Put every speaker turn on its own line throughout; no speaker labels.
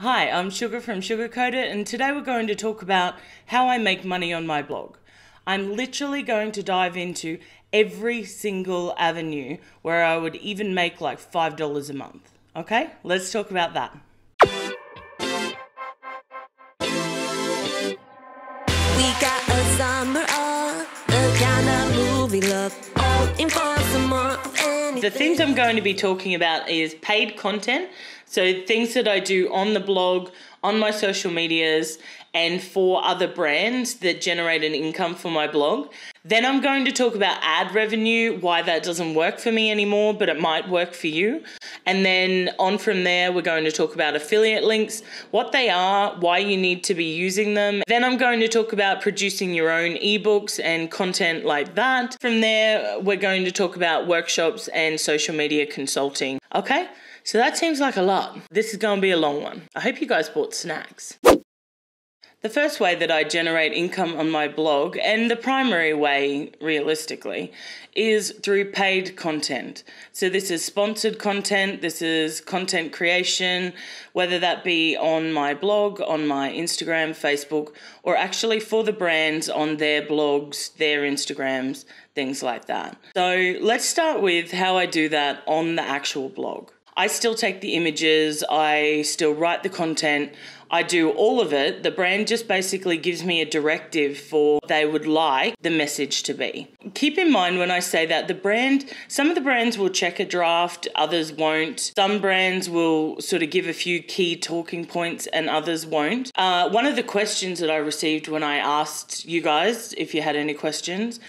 Hi, I'm Sugar from Suger Coat It, and today we're going to talk about how I make money on my blog. I'm literally going to dive into every single avenue where I would even make like $5 a month. Okay, let's talk about that.
We got a summer of the kind of movie love, all in for some more of anything.
The things I'm going to be talking about is paid content, so things that I do on the blog, on my social medias, and for other brands that generate an income for my blog. Then I'm going to talk about ad revenue, why that doesn't work for me anymore, but it might work for you. And then on from there, we're going to talk about affiliate links, what they are, why you need to be using them. Then I'm going to talk about producing your own ebooks and content like that. From there, we're going to talk about workshops and social media consulting. Okay? So that seems like a lot. This is going to be a long one. I hope you guys bought snacks. The first way that I generate income on my blog, and the primary way realistically, is through paid content. So this is sponsored content, this is content creation, whether that be on my blog, on my Instagram, Facebook, or actually for the brands on their blogs, their Instagrams, things like that. So let's start with how I do that on the actual blog. I still take the images, I still write the content, I do all of it. The brand just basically gives me a directive for what they would like the message to be. Keep in mind when I say that some of the brands will check a draft, others won't. Some brands will sort of give a few key talking points and others won't. One of the questions that I received when I asked you guys if you had any questions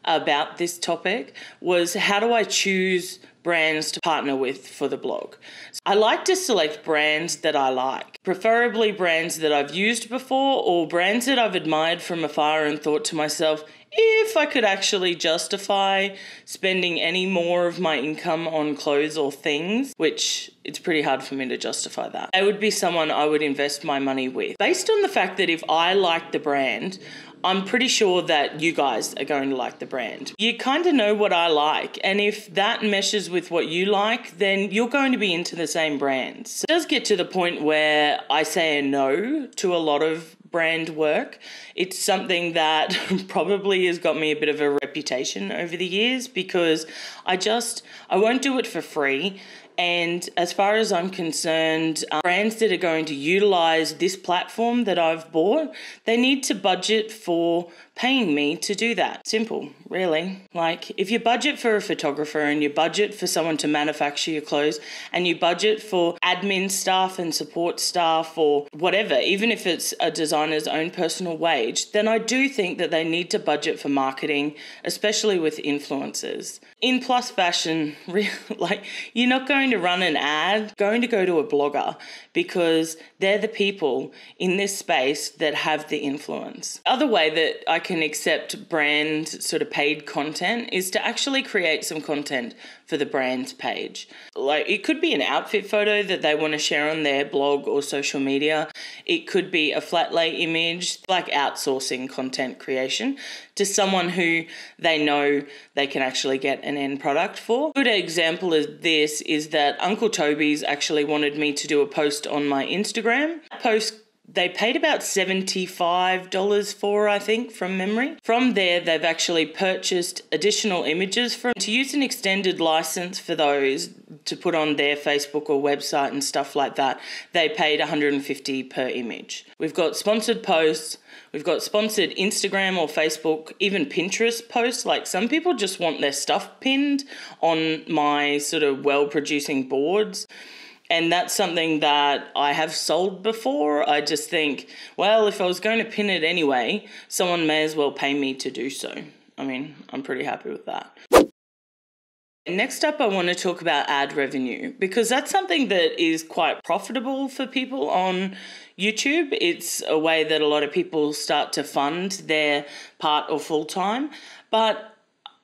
about this topic was, how do I choose brands to partner with for the blog? I like to select brands that I like, preferably brands that I've used before or brands that I've admired from afar and thought to myself, if I could actually justify spending any more of my income on clothes or things, which it's pretty hard for me to justify that, they would be someone I would invest my money with. Based on the fact that if I like the brand, I'm pretty sure that you guys are going to like the brand. You kind of know what I like, and if that meshes with what you like, then you're going to be into the same brands. It does get to the point where I say a no to a lot of brand work. It's something that probably has got me a bit of a reputation over the years because I won't do it for free. And as far as I'm concerned, brands that are going to utilize this platform that I've bought, they need to budget for paying me to do that. Simple, really. Like, if you budget for a photographer and you budget for someone to manufacture your clothes and you budget for admin staff and support staff or whatever, even if it's a designer's own personal wage, then I do think that they need to budget for marketing, especially with influencers. In plus fashion, like, you're not going to run an ad, going to go to a blogger because they're the people in this space that have the influence. The other way that I can accept brand sort of paid content is to actually create some content for the brand's page. Like, it could be an outfit photo that they want to share on their blog or social media. It could be a flat lay image, like outsourcing content creation to someone who they know they can actually get an end product for. A good example of this is that Uncle Toby's actually wanted me to do a post on my Instagram. That post they paid about $75 for, I think, from memory. From there, they've actually purchased additional images to use an extended license for those to put on their Facebook or website and stuff like that. They paid $150 per image. We've got sponsored posts. We've got sponsored Instagram or Facebook, even Pinterest posts. Like, some people just want their stuff pinned on my sort of well-producing boards. And that's something that I have sold before. I just think, well, if I was going to pin it anyway, someone may as well pay me to do so. I mean, I'm pretty happy with that. Next up, I want to talk about ad revenue because that's something that is quite profitable for people on YouTube. It's a way that a lot of people start to fund their part or full-time. But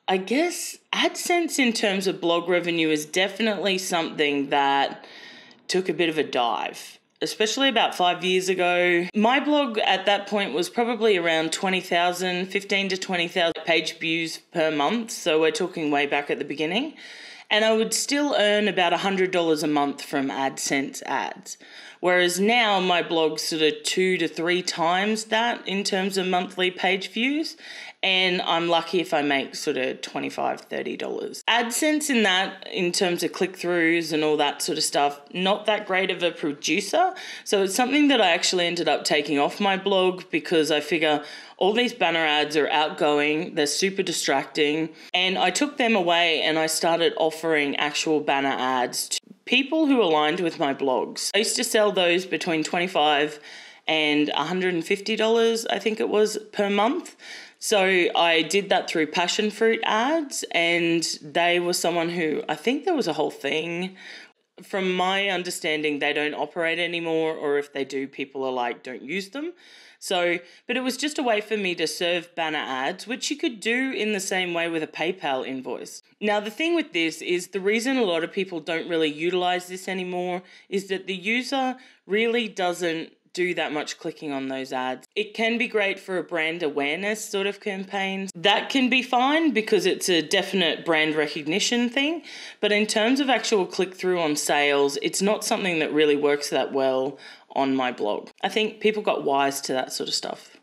I guess Adsense in terms of blog revenue is definitely something that took a bit of a dive, especially about 5 years ago. My blog at that point was probably around 15 to 20,000 page views per month. So we're talking way back at the beginning. And I would still earn about $100 a month from Adsense ads, Whereas now my blog's sort of 2 to 3 times that in terms of monthly page views. And I'm lucky if I make sort of $25, $30. Adsense in terms of click-throughs and all that sort of stuff, not that great of a producer. So it's something that I actually ended up taking off my blog because I figure all these banner ads are outgoing, they're super distracting. And I took them away and I started offering actual banner ads to people who aligned with my blogs. I used to sell those between $25 and $150, I think it was, per month. So I did that through passion fruit ads, and they were someone who, I think there was a whole thing. From my understanding, they don't operate anymore, or if they do, people are like, don't use them. So, but it was just a way for me to serve banner ads, which you could do in the same way with a PayPal invoice. Now, the thing with this is the reason a lot of people don't really utilize this anymore is that the user really doesn't do that much clicking on those ads. It can be great for a brand awareness sort of campaigns. That can be fine because it's a definite brand recognition thing. But in terms of actual click-through on sales, it's not something that really works that well on my blog. I think people got wise to that sort of stuff.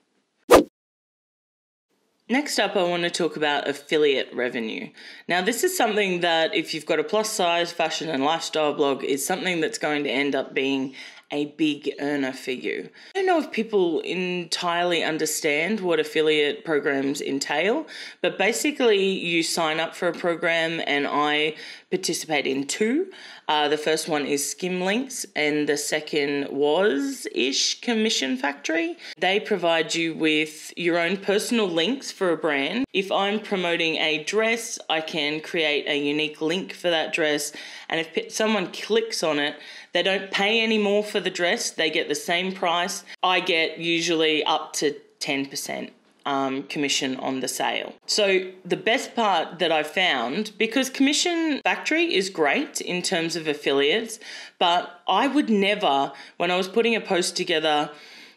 Next up, I want to talk about affiliate revenue. Now, this is something that if you've got a plus size fashion and lifestyle blog, is something that's going to end up being a big earner for you. I don't know if people entirely understand what affiliate programs entail, but basically you sign up for a program and I participate in 2. The first one is Skimlinks and the second was Commission Factory. They provide you with your own personal links for a brand. If I'm promoting a dress, I can create a unique link for that dress, and if someone clicks on it, they don't pay any more for the dress. They get the same price. I get usually up to 10% commission on the sale. So the best part that I found, because Commission Factory is great in terms of affiliates, but I would never, when I was putting a post together,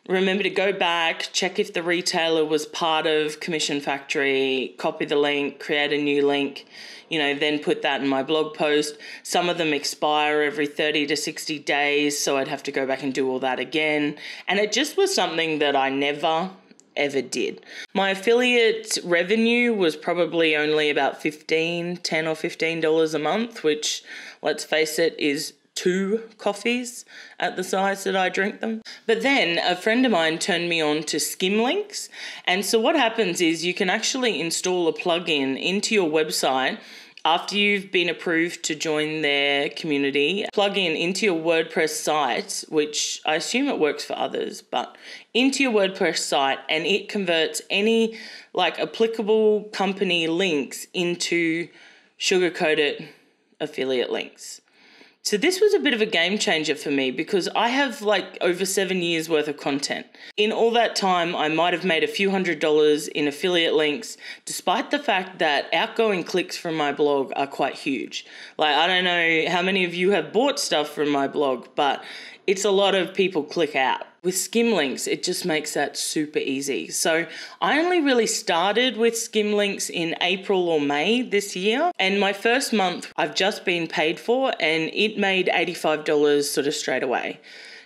remember to go back, check if the retailer was part of Commission Factory, copy the link, create a new link, then put that in my blog post. Some of them expire every 30 to 60 days, so I'd have to go back and do all that again. And it just was something that I never ever did. My affiliate revenue was probably only about $10 or $15 a month, which, let's face it, is 2 coffees at the size that I drink them. But then a friend of mine turned me on to Skimlinks. And so what happens is you can actually install a plugin into your website after you've been approved to join their community. Plug in into your WordPress site, which I assume it works for others, but into your WordPress site, and it converts any applicable company links into Suger Coat It affiliate links. So this was a bit of a game changer for me because I have over 7 years worth of content. In all that time, I might have made a few $100s in affiliate links, despite the fact that outgoing clicks from my blog are quite huge. I don't know how many of you have bought stuff from my blog, but it's a lot of people click out. With Skimlinks, it just makes that super easy. So I only really started with Skimlinks in April or May this year. And my first month I've just been paid for, and it made $85 sort of straight away.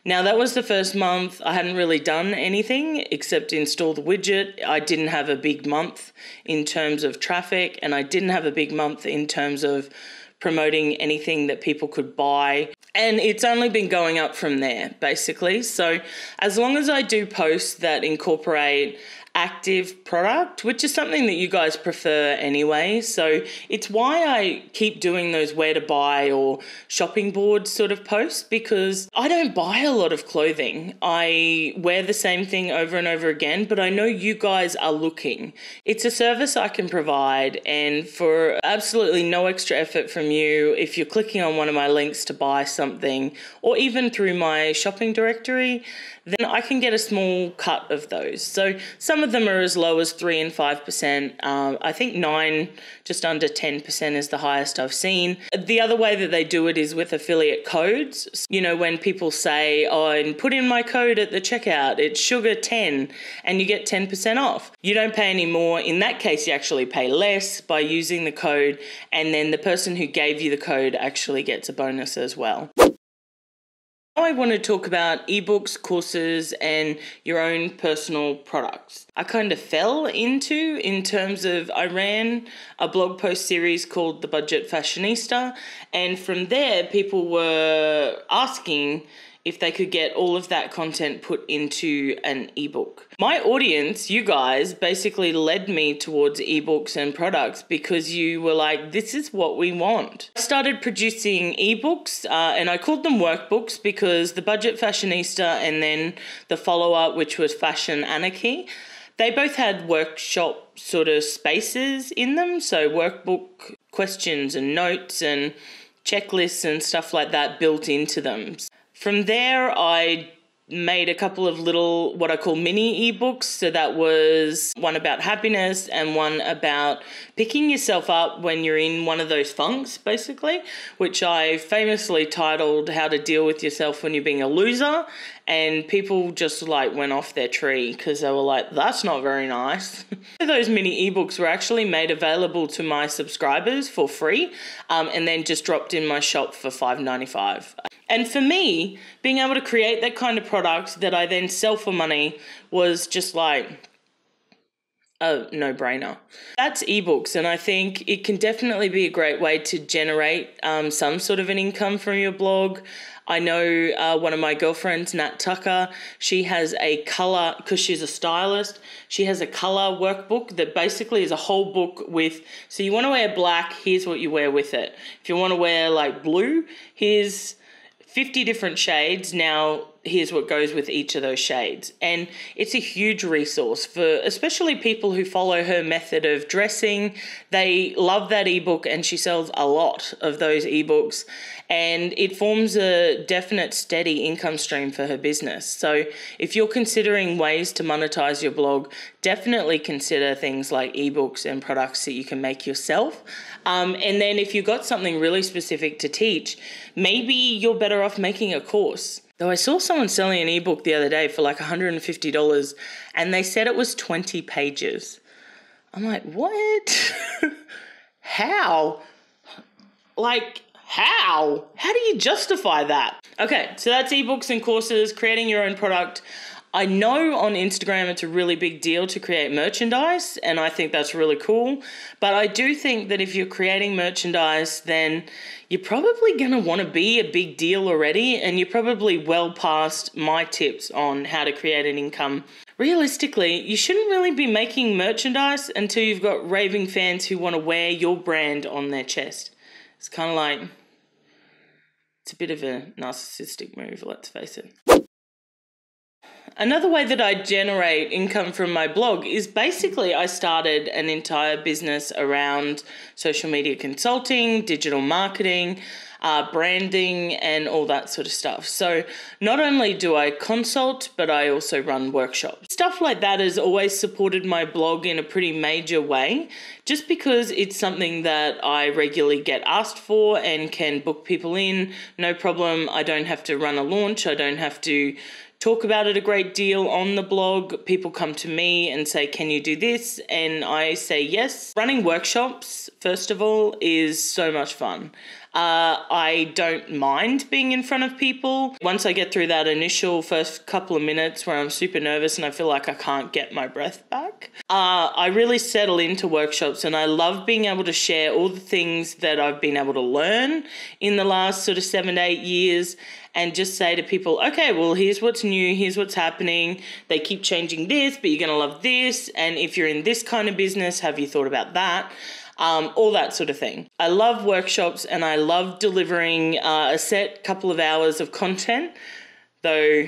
Now that was the first month. I hadn't really done anything except install the widget. I didn't have a big month in terms of traffic, and I didn't have a big month in terms of promoting anything that people could buy. And it's only been going up from there, basically. So as long as I do posts that incorporate active product, which is something that you guys prefer anyway. So it's why I keep doing those where to buy or shopping board sort of posts, because I don't buy a lot of clothing. I wear the same thing over and over again, but I know you guys are looking. It's a service I can provide, and for absolutely no extra effort from you, if you're clicking on one of my links to buy something, or even through my shopping directory, then I can get a small cut of those. So some of them are as low as 3 and 5%. I think 9, just under 10% is the highest I've seen. The other way that they do it is with affiliate codes. When people say, and put in my code at the checkout, it's Sugar10, and you get 10% off. You don't pay any more. In that case, you actually pay less by using the code, and then the person who gave you the code actually gets a bonus as well. I want to talk about ebooks, courses, and your own personal products. I kind of fell into in terms of I ran a blog post series called The Budget Fashionista, and from there people were asking if they could get all of that content put into an ebook. My audience, you guys, basically led me towards ebooks and products because you were like, this is what we want. I started producing ebooks and I called them workbooks because the Budget Fashionista and then the follow-up, which was Fashion Anarchy, they both had workshop sort of spaces in them. So workbook questions and notes and checklists and stuff like that built into them. From there, I made a couple of little, what I call mini ebooks. So that was one about happiness and one about picking yourself up when you're in one of those funks, basically, which I famously titled How to Deal with Yourself When You're Being a Loser. And people just like went off their tree because they were like, that's not very nice. Those mini ebooks were actually made available to my subscribers for free and then just dropped in my shop for $5.95. And for me, being able to create that kind of product that I then sell for money was just like a no-brainer. That's ebooks, and I think it can definitely be a great way to generate some sort of an income from your blog. I know one of my girlfriends, Nat Tucker, she has a colour, because she's a stylist, she has a colour workbook that basically is a whole book with, so you want to wear black, here's what you wear with it. If you want to wear like blue, here's 50 different shades. Now, here's what goes with each of those shades. And it's a huge resource for especially people who follow her method of dressing. They love that ebook and she sells a lot of those ebooks and it forms a definite steady income stream for her business. So if you're considering ways to monetize your blog, definitely consider things like ebooks and products that you can make yourself. And then if you've got something really specific to teach, maybe you're better off making a course. Though I saw someone selling an ebook the other day for like $150 and they said it was 20 pages. I'm like, what? How? Like, how? How do you justify that? Okay, so that's ebooks and courses, creating your own product. I know on Instagram it's a really big deal to create merchandise, and I think that's really cool. But I do think that if you're creating merchandise, then you're probably going to want to be a big deal already, and you're probably well past my tips on how to create an income. Realistically, you shouldn't really be making merchandise until you've got raving fans who want to wear your brand on their chest. It's kind of like, it's a bit of a narcissistic move, let's face it. Another way that I generate income from my blog is basically I started an entire business around social media consulting, digital marketing, branding, and all that sort of stuff. So not only do I consult, but I also run workshops. Stuff like that has always supported my blog in a pretty major way, just because it's something that I regularly get asked for and can book people in. No problem. I don't have to run a launch. I don't have to talk about it a great deal on the blog. People come to me and say, can you do this? And I say yes. Running workshops, first of all, is so much fun. I don't mind being in front of people. Once I get through that initial first couple of minutes where I'm super nervous and I feel like I can't get my breath back, I really settle into workshops and I love being able to share all the things that I've been able to learn in the last sort of 7 to 8 years and just say to people, okay, well, here's what's new, here's what's happening. They keep changing this, but you're going to love this. And if you're in this kind of business, have you thought about that? All that sort of thing. I love workshops and I love delivering a set couple of hours of content, though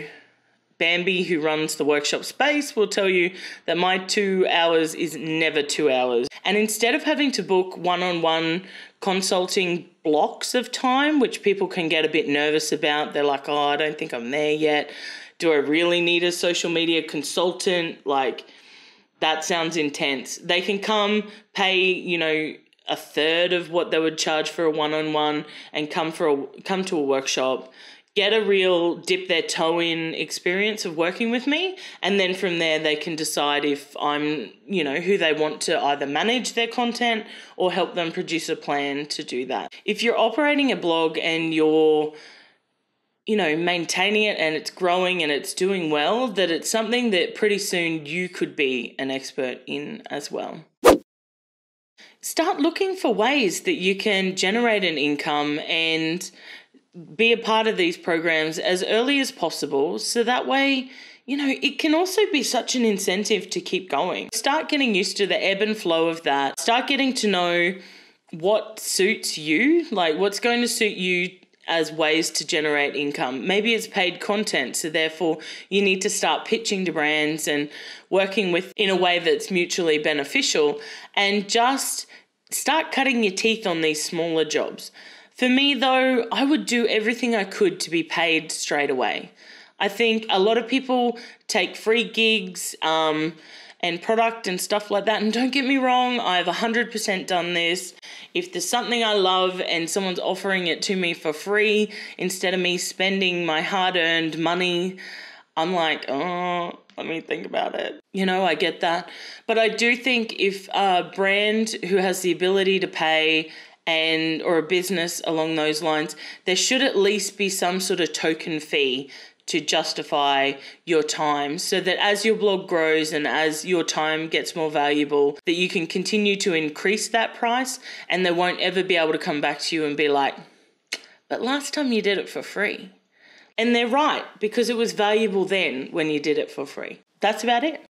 Bambi, who runs the workshop space, will tell you that my 2 hours is never 2 hours. And instead of having to book one-on-one consulting blocks of time, which people can get a bit nervous about, they're like, oh, I don't think I'm there yet. Do I really need a social media consultant? Like, that sounds intense. They can come pay, a third of what they would charge for a one-on-one and come to a workshop, get a real dip their toe in experience of working with me. And then from there, they can decide if I'm, who they want to either manage their content or help them produce a plan to do that. If you're operating a blog and you're maintaining it and it's growing and it's doing well, that it's something that pretty soon you could be an expert in as well. Start looking for ways that you can generate an income and be a part of these programs as early as possible, so that way, it can also be such an incentive to keep going. Start getting used to the ebb and flow of that. Start getting to know what suits you, like what's going to suit you as ways to generate income. Maybe it's paid content, so therefore you need to start pitching to brands and working with in a way that's mutually beneficial, and just start cutting your teeth on these smaller jobs. For me though, I would do everything I could to be paid straight away. I think a lot of people take free gigs and product and stuff like that. And don't get me wrong, I've 100% done this. If there's something I love and someone's offering it to me for free instead of me spending my hard-earned money, I'm like, oh, let me think about it. I get that. But I do think if a brand who has the ability to pay or a business along those lines, there should at least be some sort of token fee to justify your time, so that as your blog grows and as your time gets more valuable, that you can continue to increase that price, and they won't ever be able to come back to you and be like, but last time you did it for free. And they're right, because it was valuable then when you did it for free. That's about it.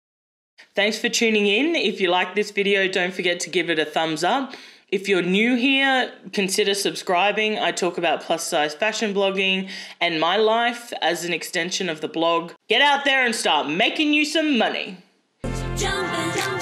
Thanks for tuning in. If you like this video, don't forget to give it a thumbs up. If you're new here, consider subscribing. I talk about plus size fashion blogging and my life as an extension of the blog. Get out there and start making you some money.
Jumping, jumping.